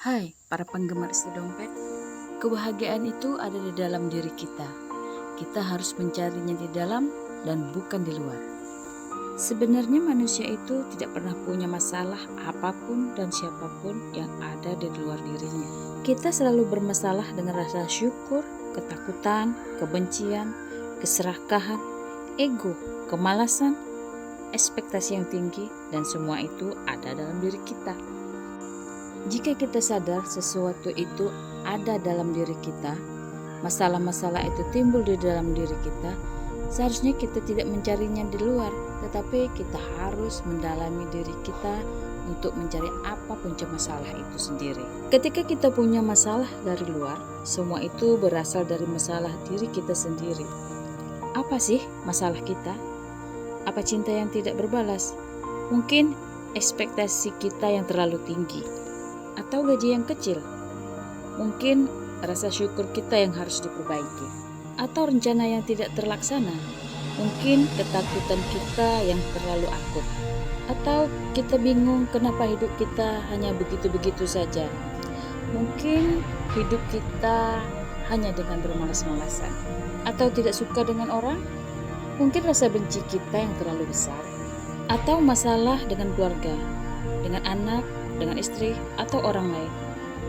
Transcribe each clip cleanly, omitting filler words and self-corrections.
Hai para penggemar isi dompet, kebahagiaan itu ada di dalam diri kita. Kita harus mencarinya di dalam dan bukan di luar. Sebenarnya manusia itu tidak pernah punya masalah apapun dan siapapun yang ada di luar dirinya. Kita selalu bermasalah dengan rasa syukur, ketakutan, kebencian, keserakahan, ego, kemalasan, ekspektasi yang tinggi, dan semua itu ada dalam diri kita. Jika kita sadar sesuatu itu ada dalam diri kita, masalah-masalah itu timbul di dalam diri kita, seharusnya kita tidak mencarinya di luar, tetapi kita harus mendalami diri kita untuk mencari apa punca masalah itu sendiri. Ketika kita punya masalah dari luar, semua itu berasal dari masalah diri kita sendiri. Apa sih masalah kita? Apa cinta yang tidak berbalas? Mungkin ekspektasi kita yang terlalu tinggi, atau gaji yang kecil. Mungkin rasa syukur kita yang harus diperbaiki, atau rencana yang tidak terlaksana. Mungkin ketakutan kita yang terlalu akut, atau kita bingung kenapa hidup kita hanya begitu-begitu saja. Mungkin hidup kita hanya dengan bermalas-malasan, atau tidak suka dengan orang. Mungkin rasa benci kita yang terlalu besar, atau masalah dengan keluarga, dengan anak, dengan istri, atau orang lain.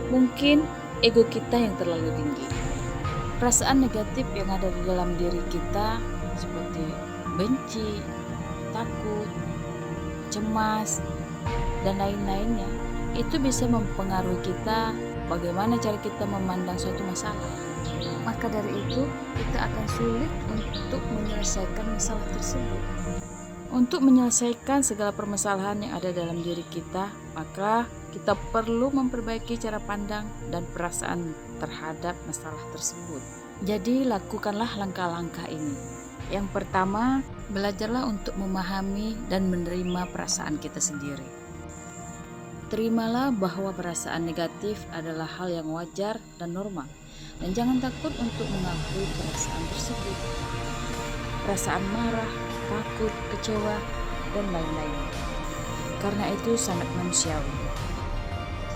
Mungkin ego kita yang terlalu tinggi. Perasaan negatif yang ada di dalam diri kita seperti benci, takut, cemas, dan lain-lainnya, itu bisa mempengaruhi kita bagaimana cara kita memandang suatu masalah. Maka dari itu, kita akan sulit untuk menyelesaikan masalah tersebut. Untuk menyelesaikan segala permasalahan yang ada dalam diri kita, maka kita perlu memperbaiki cara pandang dan perasaan terhadap masalah tersebut. Jadi lakukanlah langkah-langkah ini. Yang pertama, belajarlah untuk memahami dan menerima perasaan kita sendiri. Terimalah bahwa perasaan negatif adalah hal yang wajar dan normal, dan jangan takut untuk mengakui perasaan tersebut. Perasaan marah, takut, kecewa, dan lain-lain. Karena itu sangat manusiawi.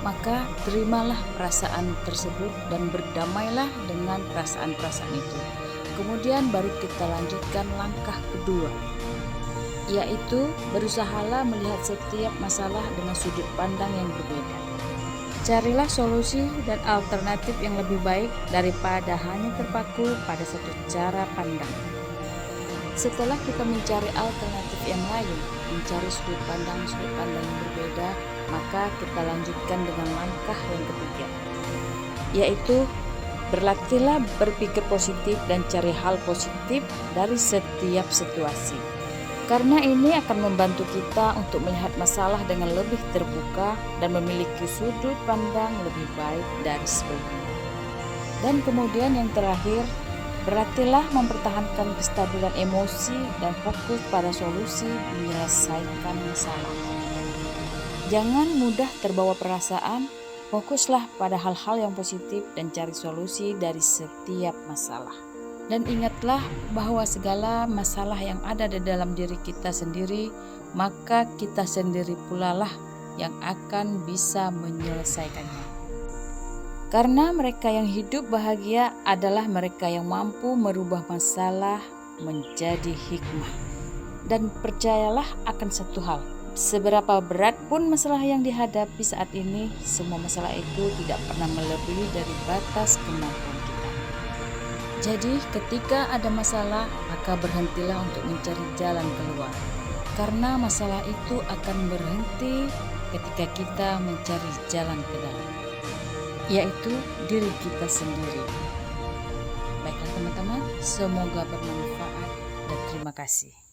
Maka terimalah perasaan tersebut dan berdamailah dengan perasaan-perasaan itu. Kemudian baru kita lanjutkan langkah kedua, yaitu berusahalah melihat setiap masalah dengan sudut pandang yang berbeda. Carilah solusi dan alternatif yang lebih baik daripada hanya terpaku pada satu cara pandang. Setelah kita mencari alternatif yang lain, mencari sudut pandang yang berbeda, maka kita lanjutkan dengan langkah yang ketiga, yaitu berlatihlah berpikir positif dan cari hal positif dari setiap situasi. Karena ini akan membantu kita untuk melihat masalah dengan lebih terbuka dan memiliki sudut pandang lebih baik dari sebelumnya. Dan kemudian yang terakhir, berlatihlah mempertahankan kestabilan emosi dan fokus pada solusi menyelesaikan masalah. Jangan mudah terbawa perasaan, fokuslah pada hal-hal yang positif dan cari solusi dari setiap masalah. Dan ingatlah bahwa segala masalah yang ada di dalam diri kita sendiri, maka kita sendiri pula lah yang akan bisa menyelesaikannya. Karena mereka yang hidup bahagia adalah mereka yang mampu merubah masalah menjadi hikmah. Dan percayalah akan satu hal, seberapa berat pun masalah yang dihadapi saat ini, semua masalah itu tidak pernah melebihi dari batas kemampuan kita. Jadi ketika ada masalah, maka berhentilah untuk mencari jalan keluar. Karena masalah itu akan berhenti ketika kita mencari jalan ke dalam, yaitu diri kita sendiri. Baiklah teman-teman, semoga bermanfaat dan terima kasih.